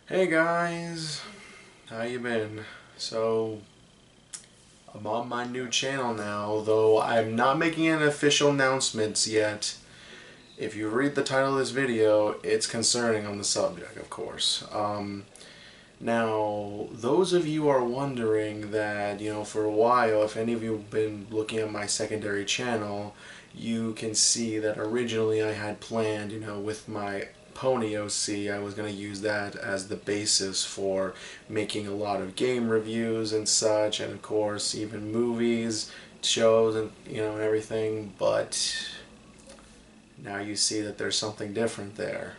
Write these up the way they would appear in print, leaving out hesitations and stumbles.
Hey guys, how you been? So, I'm on my new channel now, though I'm not making any official announcements yet. If you read the title of this video, it's concerning on the subject, of course. Now, those of you are wondering that, for a while, if any of you have been looking at my secondary channel, you can see that originally I had planned, with my Pony OC, I was going to use that as the basis for making a lot of game reviews and such, and of course, even movies, shows, and, and everything, but now you see that there's something different there.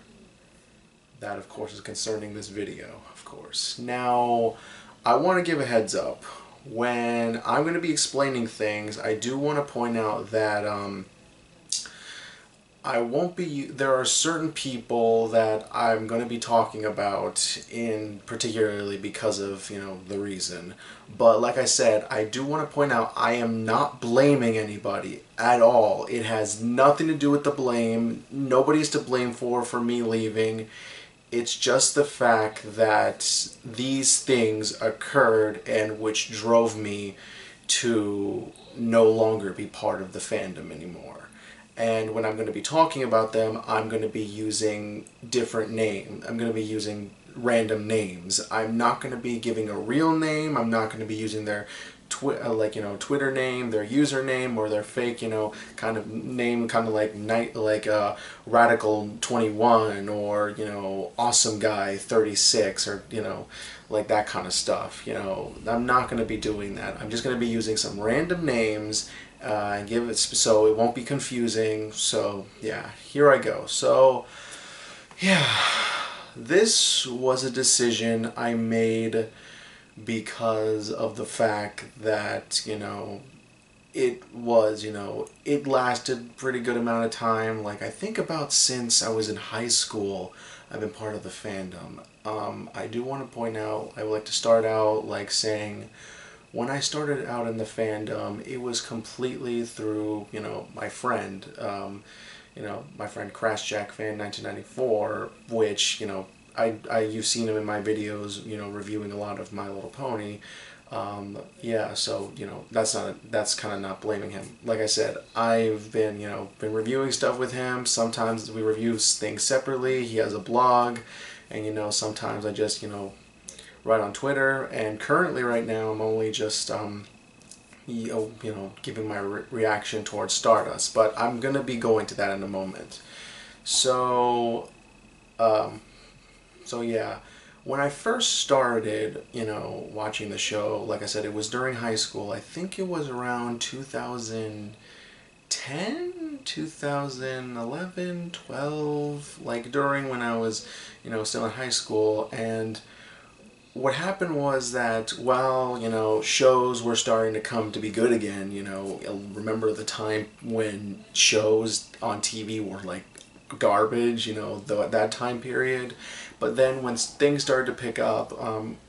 That, of course, is concerning this video, of course. Now, I want to give a heads up. When I'm going to be explaining things, I do want to point out that I won't be. There are certain people that I'm going to be talking about in particularly because of, the reason. But like I said, I do want to point out I am not blaming anybody at all. It has nothing to do with the blame. Nobody's to blame for me leaving. It's just the fact that these things occurred and which drove me to no longer be part of the fandom anymore. And when I'm going to be talking about them, I'm going to be using different names. I'm going to be using random names. I'm not going to be giving a real name. I'm not going to be using their Twitter name, their username, or their fake, kind of name, kind of like Radical 21 or Awesome Guy 36 or like that kind of stuff. I'm not going to be doing that. I'm just going to be using some random names and give it so it won't be confusing. So yeah, here I go. So yeah, this was a decision I made because of the fact that, it was, it lasted pretty good amount of time. Like, I think about since I was in high school, I've been part of the fandom. I do want to point out, I would like to start out like saying, when I started out in the fandom, it was completely through, my friend, my friend Crash Jack Fan 1994, which, you've seen him in my videos, reviewing a lot of My Little Pony. Yeah, so that's kind of not blaming him. Like I said, I've been been reviewing stuff with him. Sometimes we review things separately. He has a blog, and sometimes I just write on Twitter. And currently, right now, I'm only just giving my reaction towards Stardust. But I'm gonna be going to that in a moment. So. Um, So yeah, when I first started, watching the show, like I said, it was during high school. I think it was around 2010, 2011, 12, like during when I was, still in high school. And what happened was that while, shows were starting to come to be good again, remember the time when shows on TV were like garbage, that time period. But then when things started to pick up,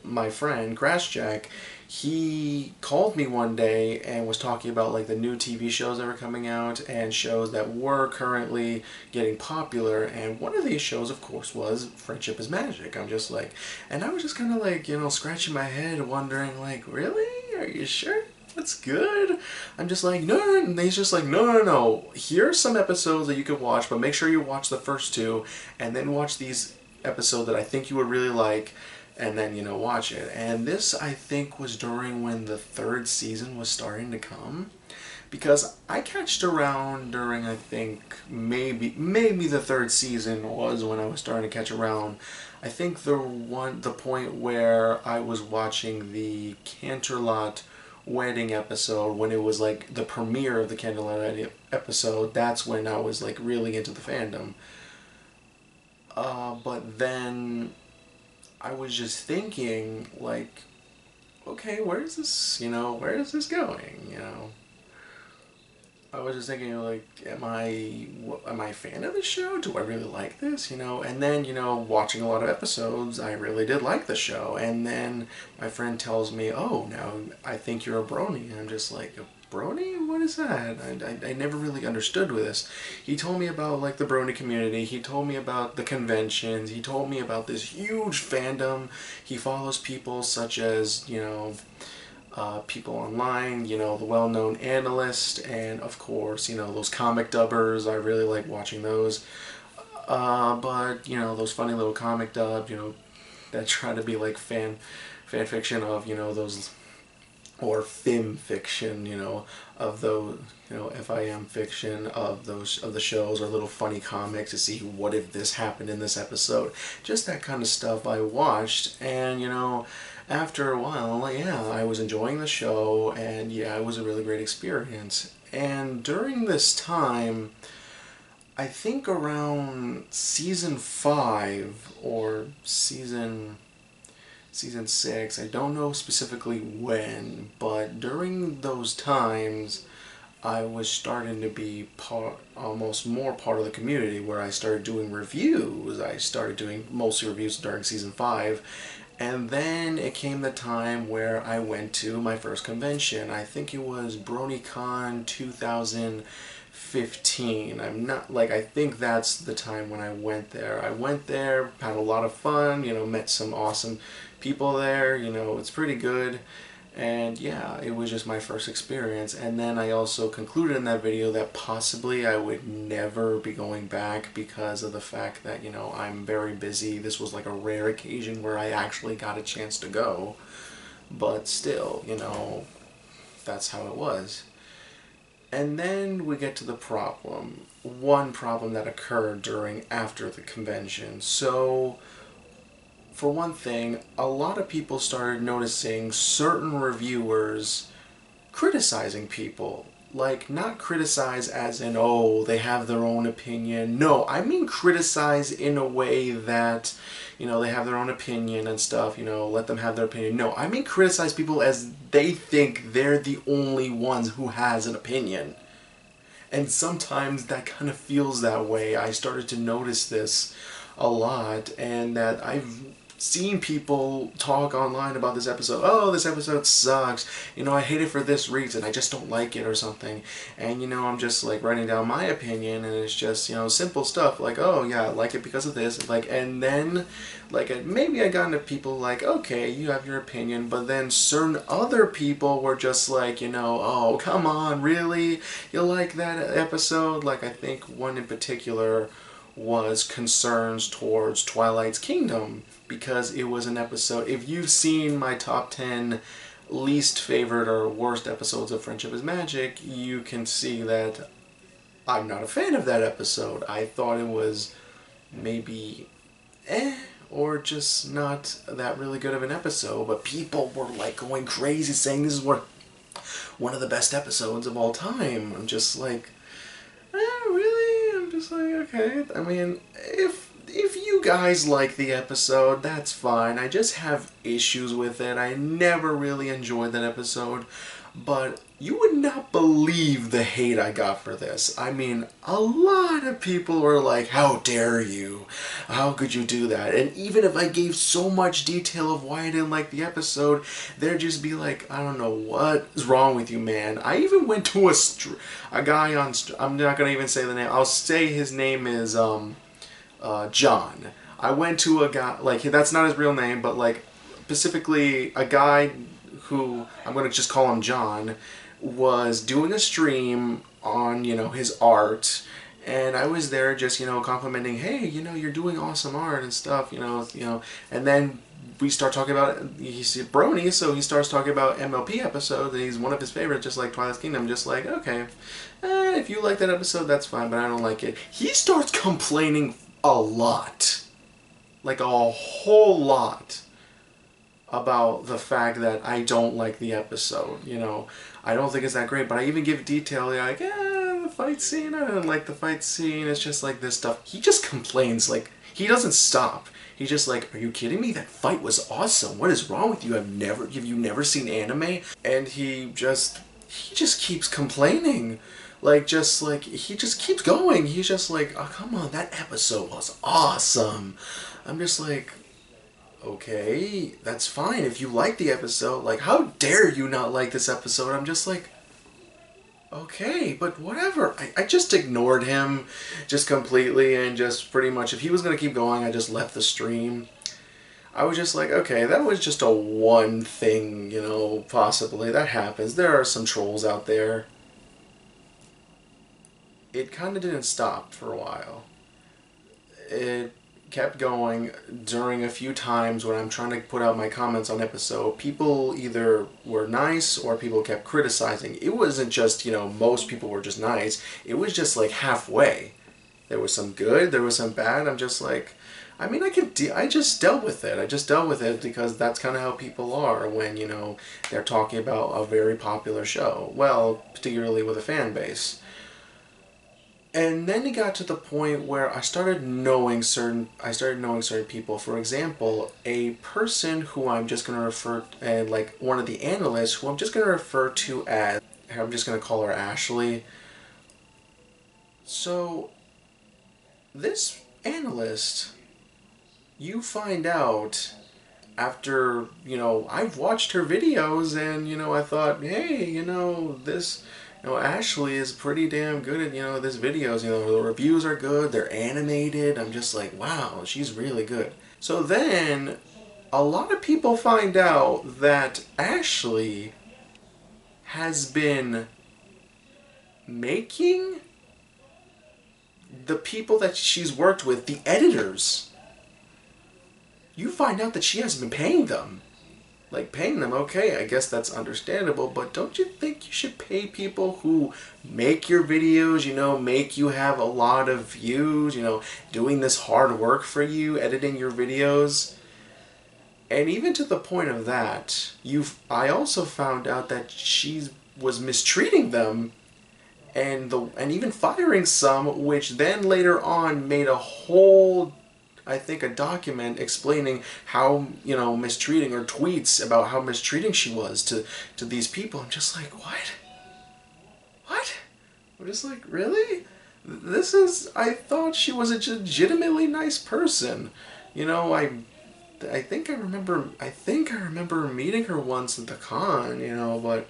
my friend Crash Jack, he called me one day and was talking about like the new TV shows that were coming out and shows that were currently getting popular. And one of these shows, of course, was Friendship is Magic. I'm just like, and I was just kind of like, scratching my head, wondering like, really? Are you sure? That's good. I'm just like, no, no, no. And he's just like, no, no, no. Here are some episodes that you could watch, but make sure you watch the first two, and then watch these episodes that I think you would really like, and then, watch it. And this, I think, was during when the third season was starting to come. Because I catched around during, I think, maybe the third season was when I was starting to catch around. I think the point where I was watching the Canterlot wedding episode, when it was like the premiere of the Canterlot wedding episode, that's when I was like really into the fandom. But then I was just thinking, like, okay, where is this, where is this going, I was just thinking, like, am I a fan of the show? Do I really like this, And then, watching a lot of episodes, I really did like the show. And then my friend tells me, oh, now I think you're a Brony. And I'm just like, Brony? What is that? I never really understood with this. He told me about like the Brony community. He told me about the conventions. He told me about this huge fandom. He follows people such as, people online, the well-known analyst, and of course, those comic dubbers. I really like watching those. But, those funny little comic dubs, that try to be like fan fiction of, those, or film fiction, of those, FIM fiction of the shows, or little funny comics to see what if this happened in this episode. Just that kind of stuff I watched, and, after a while, yeah, I was enjoying the show, and yeah, it was a really great experience. And during this time, I think around season 5 or season 6, I don't know specifically when, but during those times I was starting to be almost more part of the community, where I started doing reviews. I started doing mostly reviews during season 5, and then it came the time where I went to my first convention. I think it was BronyCon 2015. I think that's the time when I went there. I went there, had a lot of fun, met some awesome people there, it's pretty good. And yeah, it was just my first experience. And then I also concluded in that video that possibly I would never be going back because of the fact that, I'm very busy. This was like a rare occasion where I actually got a chance to go. But still, that's how it was. And then we get to the problem. One problem that occurred after the convention. So, for one thing, a lot of people started noticing certain reviewers criticizing people. Like, not criticize as in, oh, they have their own opinion. No, I mean criticize in a way that, they have their own opinion and stuff, let them have their opinion. No, I mean criticize people as they think they're the only ones who has an opinion. And sometimes that kind of feels that way. I started to notice this a lot, and that I've seen people talk online about this episode. Oh, this episode sucks. I hate it for this reason. I just don't like it or something. And, I'm just like writing down my opinion, and it's just, simple stuff like, oh yeah, I like it because of this. And then, maybe I got into people like, okay, you have your opinion, but then certain other people were just like, oh, come on, really? You like that episode? Like, I think one in particular was concerns towards Twilight's Kingdom, because it was an episode. If you've seen my top 10 least favorite or worst episodes of Friendship is Magic, you can see that I'm not a fan of that episode. I thought it was maybe or just not that really good of an episode, but people were like going crazy saying this is one of the best episodes of all time. I'm just like, really? I'm just like, okay. I mean, if you guys like the episode, that's fine. I just have issues with it. I never really enjoyed that episode, but you would not believe the hate I got for this. I mean, a lot of people were like, how dare you? How could you do that? And even if I gave so much detail of why I didn't like the episode, they'd just be like, I don't know, what is wrong with you, man? I even went to a guy on, I'm not going to even say the name. I'll say his name is John. I went to a guy, that's not his real name, but specifically a guy who, I'm going to just call him John, was doing a stream on, his art, and I was there just, complimenting, hey, you're doing awesome art and stuff, and then we start talking about, he's Brony, so he starts talking about MLP episodes, and he's one of his favorites, just like Twilight's Kingdom. Just like, okay, if you like that episode, that's fine, but I don't like it. He starts complaining a lot, like a whole lot, about the fact that I don't like the episode. I don't think it's that great, but I even give detail, like, the fight scene, I didn't like the fight scene, it's just like this stuff. He just complains, he doesn't stop. He's just like, are you kidding me? That fight was awesome. What is wrong with you? Have you never seen anime? And he just keeps complaining. He just keeps going. He's just like, oh, come on, that episode was awesome. I'm just like, okay, that's fine if you like the episode. How dare you not like this episode? I'm just like, okay, but whatever. I just ignored him just completely, and just pretty much, if he was going to keep going, I just left the stream. I was just like, okay, that was just a one thing, possibly. That happens. There are some trolls out there. It kind of didn't stop for a while. It kept going during a few times when I'm trying to put out my comments on episode. People either were nice or people kept criticizing. It wasn't just, most people were just nice. It was just like halfway. There was some good, there was some bad. I'm just like, I mean, I just dealt with it. I just dealt with it because that's kind of how people are when, they're talking about a very popular show. Well, particularly with a fan base. And then it got to the point where I started knowing certain people. For example, a person who I'm just going to refer, and like one of the analysts who I'm just going to refer to as, I'm just going to call her Ashley. So, this analyst, you find out after, I've watched her videos and, I thought, hey, this, Ashley is pretty damn good at, this videos, the reviews are good, they're animated. I'm just like, wow, she's really good. So then, a lot of people find out that Ashley has been making the people that she's worked with, the editors, you find out that she hasn't been paying them. Like, paying them, okay, I guess that's understandable, but don't you think you should pay people who make your videos, make you have a lot of views, doing this hard work for you, editing your videos? And even to the point of that, I also found out that she was mistreating them and even firing some, which then later on made a whole, I think, a document explaining how, mistreating, or tweets about how mistreating she was to these people. I'm just like, what? What? I'm just like, really? I thought she was a legitimately nice person. I think I remember meeting her once at the con, but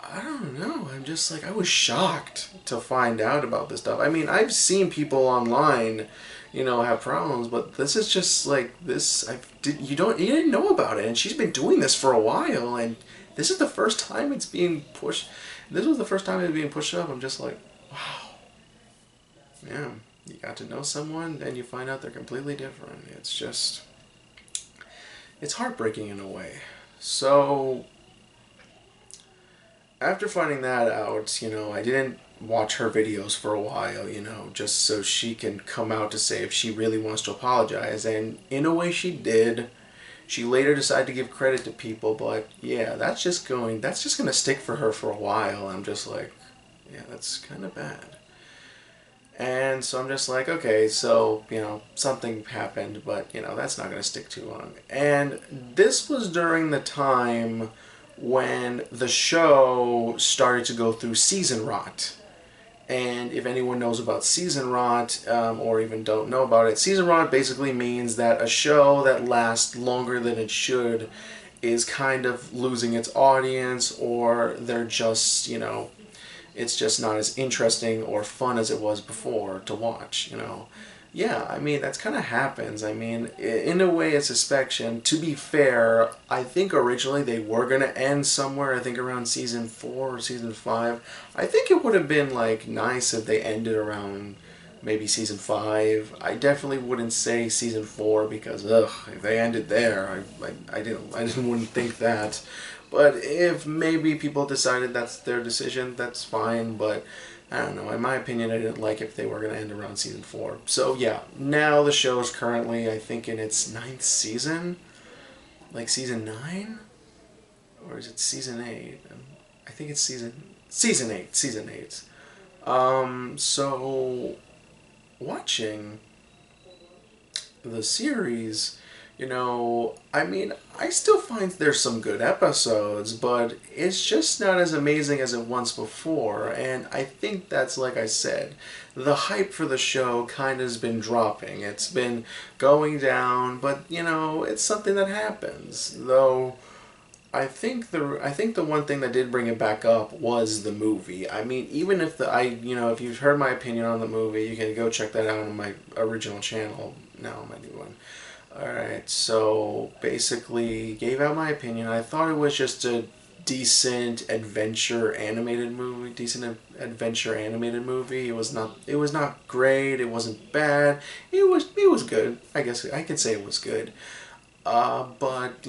I don't know. I'm just like, I was shocked to find out about this stuff. I mean, I've seen people online, have problems, but this is just like this. You didn't know about it, and she's been doing this for a while, and this is the first time it's being pushed. This was the first time it's being pushed up. I'm just like, wow, man. You got to know someone, and you find out they're completely different. It's heartbreaking in a way. So, after finding that out, I didn't watch her videos for a while, just so she can come out to say if she really wants to apologize. And in a way she did. She later decided to give credit to people, but yeah, that's just going to stick for her for a while. I'm just like, yeah, that's kind of bad. And so I'm just like, okay, so, something happened, but, that's not going to stick too long. And this was during the time when the show started to go through season rot. And if anyone knows about season rot, or even don't know about it, season rot basically means that a show that lasts longer than it should is kind of losing its audience, or they're just, it's just not as interesting or fun as it was before to watch, Yeah, I mean, that's kind of happens. I mean, in a way, it's a speculation. To be fair, I think originally they were going to end somewhere, I think around season 4 or season 5. I think it would have been, like, nice if they ended around maybe season 5. I definitely wouldn't say season 4 because, ugh, if they ended there, I wouldn't think that. But if maybe people decided that's their decision, that's fine, but I don't know. In my opinion, I didn't like if they were going to end around season 4. So yeah, now the show is currently, I think, in its 9th season? Like season 9? Or is it season 8? I think it's season 8. Season 8. So watching the series, I mean, I still find there's some good episodes, but it's just not as amazing as it was before, and I think that's, like I said, the hype for the show kind of has been dropping. It's been going down, but, it's something that happens, though I think the one thing that did bring it back up was the movie. I mean, even if if you've heard my opinion on the movie, you can go check that out on my original channel. Now my new one. All right, so basically, gave out my opinion. I thought it was just a decent adventure animated movie. Adventure animated movie. It was not. It was not great. It wasn't bad. It was good. I guess I could say it was good. But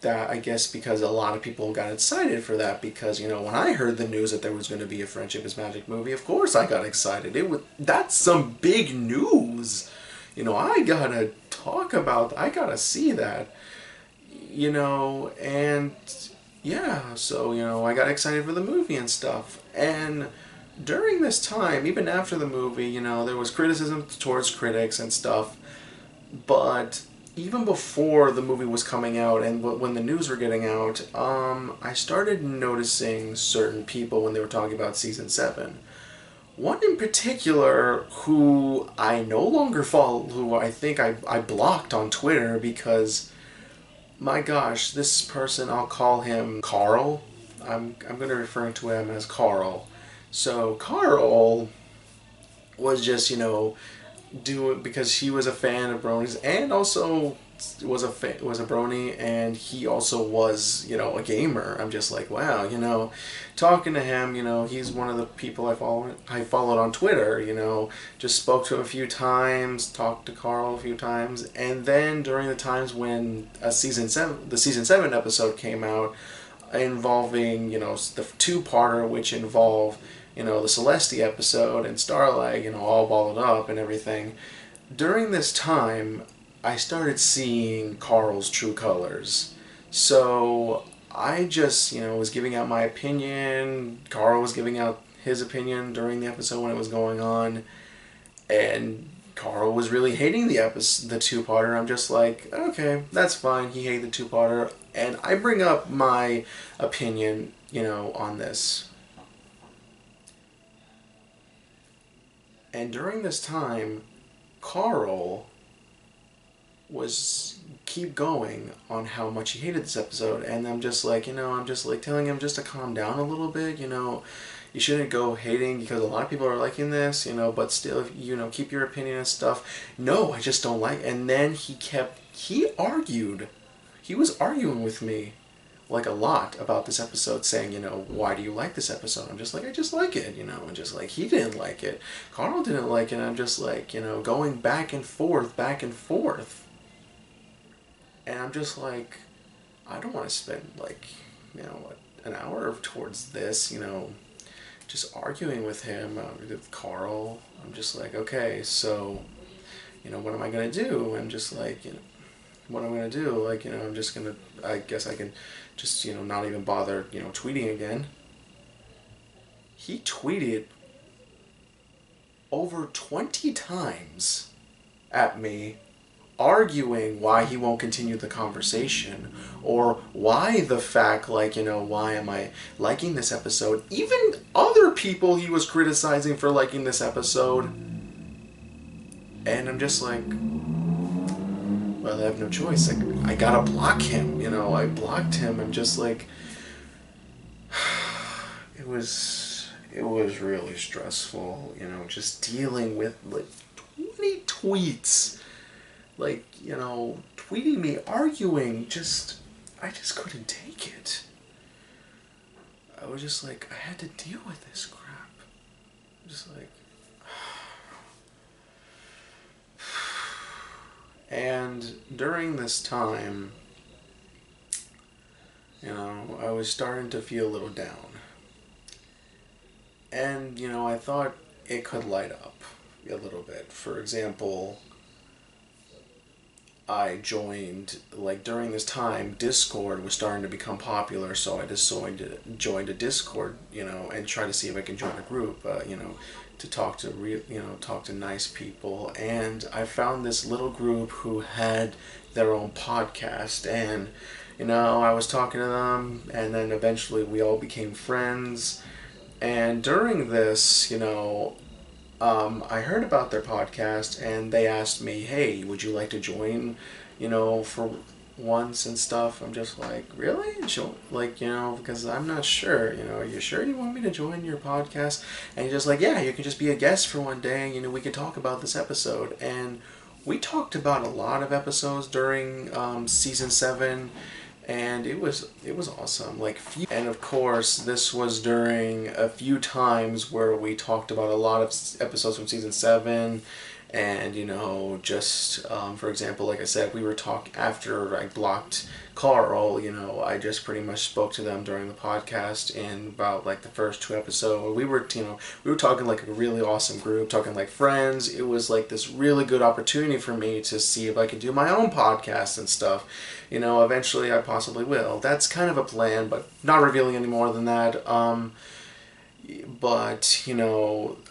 that I guess because a lot of people got excited for that because when I heard the news that there was going to be a Friendship is Magic movie, of course I got excited. That's some big news. I gotta talk about. I gotta see that. And yeah, so I got excited for the movie and stuff. And during this time, even after the movie, there was criticism towards critics and stuff. But even before the movie was coming out and when the news were getting out, I started noticing certain people when they were talking about season 7. One in particular who I no longer follow, who I think I blocked on Twitter because, my gosh, this person, I'll call him Carl. I'm going to refer to him as Carl. So Carl was just, do it because he was a fan of Brony's and also was a Brony, and he also was a gamer. I'm just like, wow, talking to him, he's one of the people I followed on Twitter, just spoke to him a few times, talked to Carl a few times, and then during the times when the season 7 episode came out involving the two-parter, which involved the Celestia episode and Starlight, all balled up and everything. During this time, I started seeing Carl's true colors. So I just, was giving out my opinion. Carl was giving out his opinion during the episode when it was going on. And Carl was really hating the two-parter. I'm just like, okay, that's fine. He hated the two-parter. And I bring up my opinion, on this. And during this time, Carl was keep going on how much he hated this episode, and I'm just like, telling him just to calm down a little bit, you shouldn't go hating because a lot of people are liking this, but still, keep your opinion and stuff. No, I just don't like. And then he was arguing with me like a lot about this episode, saying, why do you like this episode? I'm just like, I just like it, and just like, he didn't like it. Carl didn't like it, and I'm just like, going back and forth. And I'm just like, I don't want to spend like, an hour towards this, just arguing with him, with Carl. I'm just like, okay, so, what am I going to do? I'm just like, what I'm going to do? Like, I'm just going to, I guess I can just, not even bother, tweeting again. He tweeted over 20 times at me, arguing why he won't continue the conversation, or why the fact, like, why am I liking this episode? Even other people he was criticizing for liking this episode. And I'm just like, well, I have no choice. I gotta block him, I blocked him. I'm just like, it was really stressful, just dealing with like 20 tweets. Like, tweeting me, arguing, I just couldn't take it. I was just like, I had to deal with this crap. Just like, and during this time, I was starting to feel a little down. And, I thought it could light up a little bit. For example, I joined, like, during this time, Discord was starting to become popular, so I just joined a Discord, and try to see if I can join a group, to talk to nice people. And I found this little group who had their own podcast, and, I was talking to them, and then eventually we all became friends. And during this, I heard about their podcast, and they asked me, hey, would you like to join, for once and stuff. I'm just like, really? Like, because I'm not sure, are you sure you want me to join your podcast? And he's just like, yeah, you can just be a guest for one day, we can talk about this episode. And we talked about a lot of episodes during season 7, and it was awesome. And of course, this was during a few times where we talked about a lot of episodes from season 7. And just for example, like I said, we were talking after I blocked Carl. I just pretty much spoke to them during the podcast in about like the first 2 episodes. We were talking like a really awesome group, talking like friends. It was like this really good opportunity for me to see if I could do my own podcast and stuff. Eventually I possibly will. That's kind of a plan, but not revealing any more than that. But,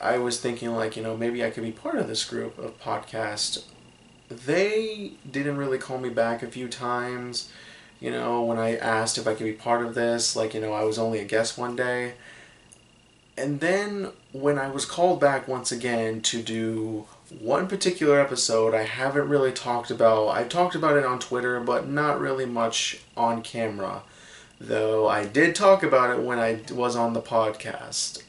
I was thinking like, maybe I could be part of this group of podcast. They didn't really call me back a few times, when I asked if I could be part of this. Like, I was only a guest one day. And then when I was called back once again to do one particular episode I haven't really talked about. I've talked about it on Twitter, but not really much on camera. Though I did talk about it when I was on the podcast.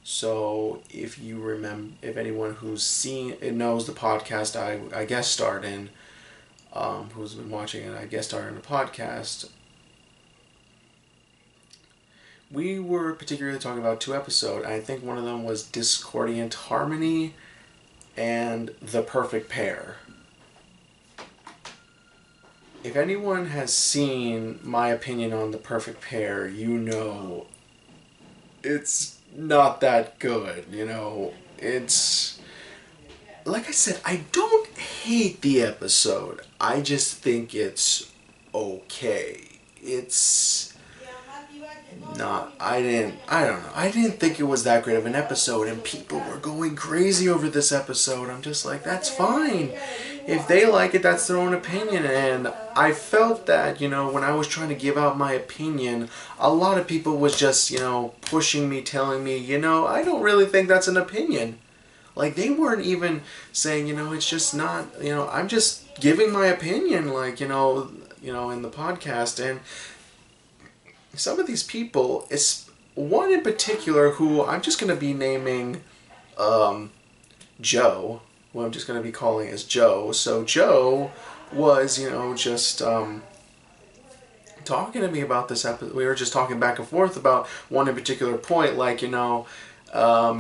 So if you remember, if anyone who's seen it knows the podcast I guest starred in, who's been watching it, I guest starred in the podcast. We were particularly talking about 2 episodes. I think one of them was Discordant Harmony and The Perfect Pair. If anyone has seen my opinion on The Perfect Pair, it's not that good. It's like I said, I don't hate the episode. I just think it's okay. It's not, I don't know. I didn't think it was that great of an episode, and people were going crazy over this episode. I'm just like, that's fine. If they like it, that's their own opinion. And I felt that, when I was trying to give out my opinion, a lot of people was just, pushing me, telling me, I don't really think that's an opinion. Like, they weren't even saying, it's just not, I'm just giving my opinion, like, in the podcast. And some of these people, it's one in particular who I'm just going to be naming Joe, who I'm just going to be calling as Joe. So Joe was, just talking to me about this episode. We were just talking back and forth about one in particular point, like,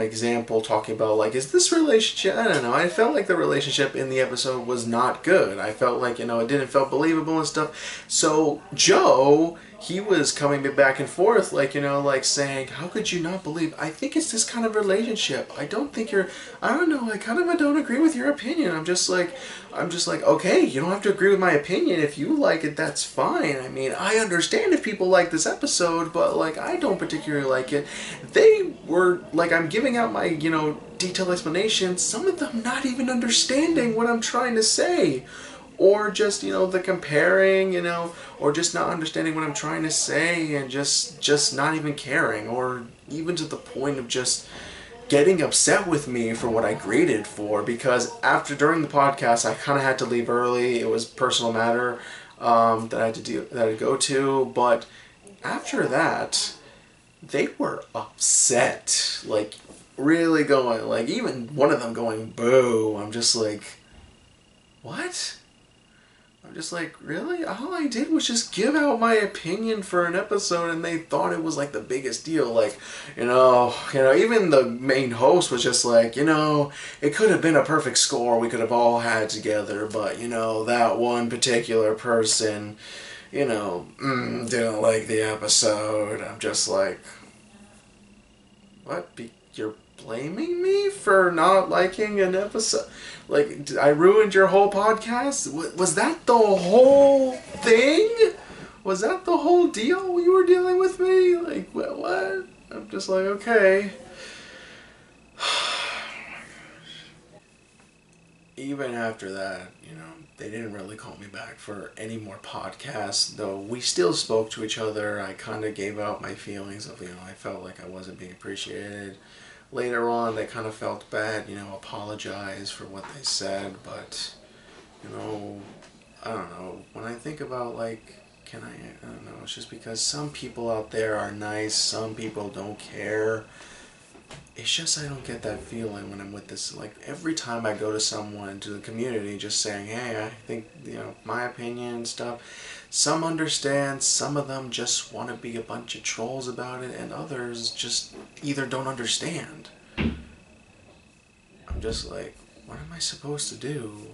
example, talking about, like, is this relationship, I don't know, I felt like the relationship in the episode was not good. I felt like, it didn't feel believable and stuff. So Joe, he was coming back and forth, like, like saying, how could you not believe, I think it's this kind of relationship. I don't think I don't know, I don't agree with your opinion. I'm just like, okay, you don't have to agree with my opinion. If you like it, that's fine. I mean, I understand if people like this episode, but, like, I don't particularly like it. They were, like, I'm giving out my, detailed explanation, some of them not even understanding what I'm trying to say. Or just, the comparing, or just not understanding what I'm trying to say, and just not even caring, or even to the point of just getting upset with me for what I graded for, because during the podcast, I kind of had to leave early. It was a personal matter that I had to go to, but after that, they were upset, like, really going, like, even one of them going, boo. I'm just like, what? I'm just like, really? All I did was just give out my opinion for an episode, and they thought it was like the biggest deal. Like, even the main host was just like, it could have been a perfect score we could have all had together, but, that one particular person, didn't like the episode. I'm just like, what? You're blaming me for not liking an episode? Like, I ruined your whole podcast? Was that the whole thing? Was that the whole deal you were dealing with me? Like, what? I'm just like, okay. Even after that, they didn't really call me back for any more podcasts, though we still spoke to each other. I kind of gave out my feelings of, I felt like I wasn't being appreciated. Later on, they kind of felt bad, apologized for what they said, but, I don't know, when I think about like, I don't know, it's just because some people out there are nice, some people don't care. It's just I don't get that feeling when I'm with this. Like every time I go to someone, to the community, just saying, hey, I think, my opinion and stuff. Some understand, some of them just want to be a bunch of trolls about it, and others just either don't understand. I'm just like, what am I supposed to do?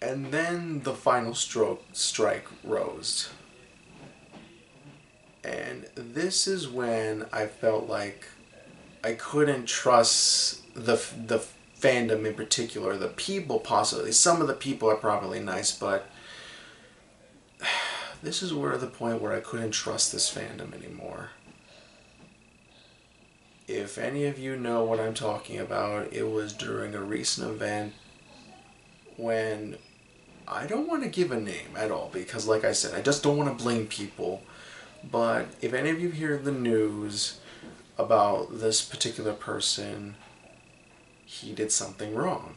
And then the final strike rose. And this is when I felt like I couldn't trust the fandom in particular, the people possibly. Some of the people are probably nice, but this is where the point where I couldn't trust this fandom anymore. If any of you know what I'm talking about, it was during a recent event when I don't want to give a name at all because, like I said, I just don't want to blame people. But if any of you hear the news about this particular person, he did something wrong.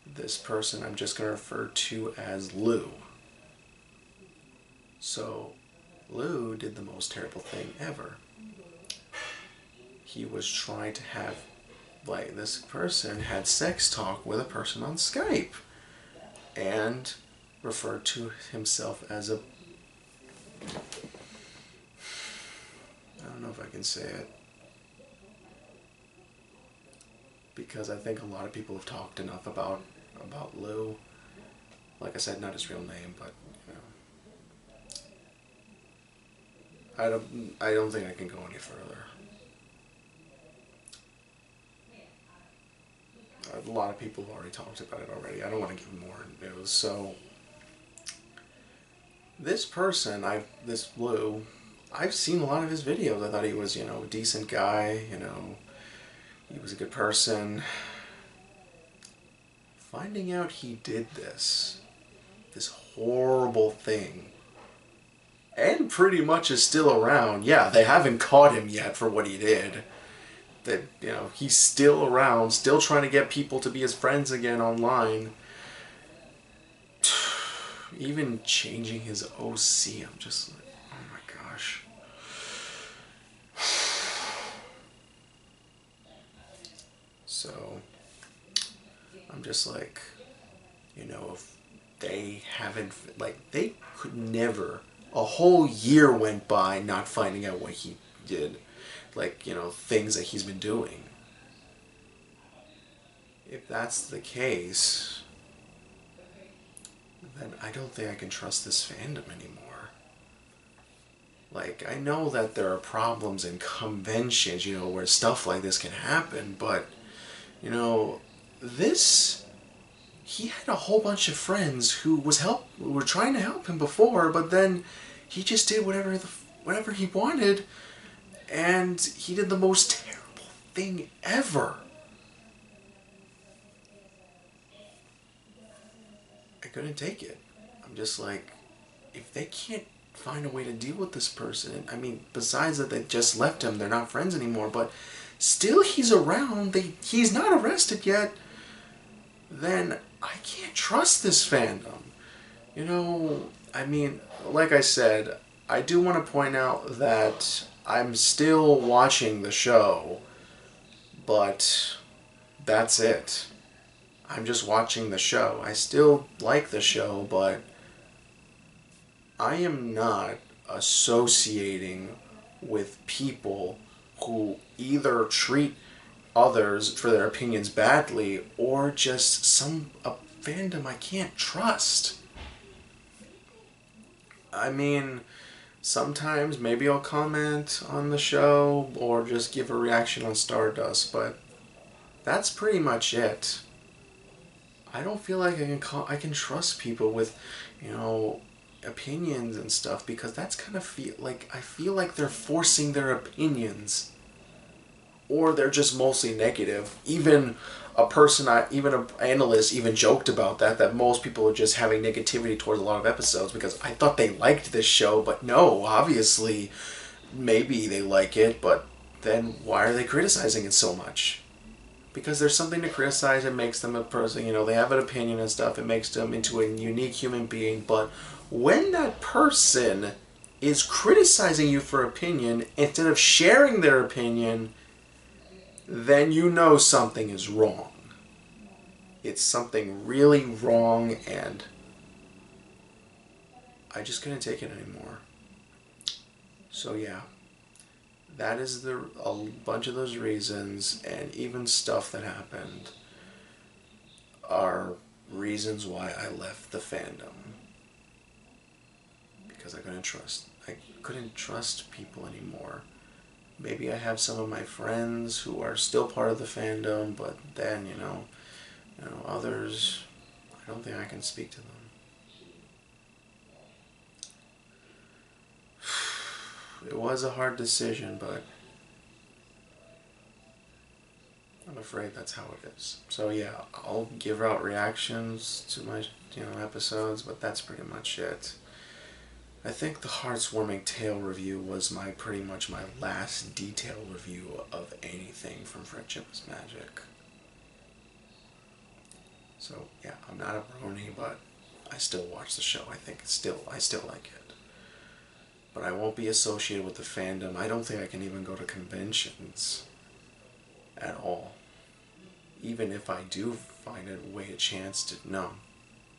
This person I'm just going to refer to as Lou. So, Lou did the most terrible thing ever. He was trying to have, like, this person had sex talk with a person on Skype and referred to himself as a... I don't know if I can say it, because I think a lot of people have talked enough about Lou. Like I said, not his real name, but I don't think I can go any further. A lot of people have already talked about it already. I don't want to give more news. So this person, this Lou, I've seen a lot of his videos. I thought he was, a decent guy, he was a good person. Finding out he did this horrible thing, and pretty much is still around. Yeah, they haven't caught him yet for what he did. That, he's still around, still trying to get people to be his friends again online. Even changing his OC, I'm just like, oh my gosh. So, I'm just like, if they haven't, like, they could never, a whole year went by not finding out what he did. Like, things that he's been doing. If that's the case, then I don't think I can trust this fandom anymore. Like, I know that there are problems in conventions, where stuff like this can happen, but, he had a whole bunch of friends who were trying to help him before, but then he just did whatever he wanted. And he did the most terrible thing ever. I couldn't take it. I'm just like, if they can't find a way to deal with this person, I mean, besides that they just left him, they're not friends anymore, but still he's around, he's not arrested yet, then I can't trust this fandom. I mean, like I said, I do want to point out that I'm still watching the show, but that's it. I'm just watching the show. I still like the show, but I am not associating with people who either treat others for their opinions badly or just a fandom I can't trust. I mean, sometimes maybe I'll comment on the show or just give a reaction on Stardust, but that's pretty much it. I don't feel like I can trust people with, opinions and stuff, because that's kind of I feel like they're forcing their opinions, or they're just mostly negative. Even an analyst even joked about that most people are just having negativity towards a lot of episodes, because I thought they liked this show, but no, obviously, maybe they like it, but then why are they criticizing it so much? because there's something to criticize. It makes them a person, you know, they have an opinion and stuff. It makes them into a unique human being. But when that person is criticizing you for opinion instead of sharing their opinion, then you know something is wrong. It's something really wrong, and I just couldn't take it anymore. So yeah, that is a bunch of those reasons, and even stuff that happened are reasons why I left the fandom. Because I couldn't trust people anymore. Maybe I have some of my friends who are still part of the fandom, but then, others, I don't think I can speak to them. It was a hard decision, but I'm afraid that's how it is. So yeah, I'll give out reactions to my, episodes, but that's pretty much it. I think the Heartswarming Tale review was pretty much my last detailed review of anything from Friendship is Magic. So yeah, I'm not a Brony, but I still watch the show. I still like it. But I won't be associated with the fandom. I don't think I can even go to conventions at all. Even if I do find a chance to, no,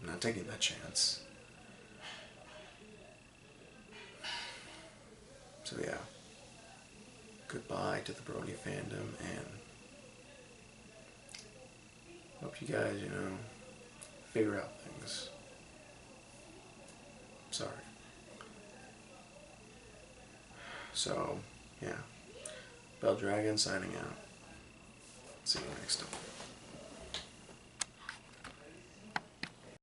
I'm not taking that chance. So yeah, goodbye to the Brony fandom, and hope you guys, figure out things. Sorry. So, yeah. Bell Dragon signing out. See you next time.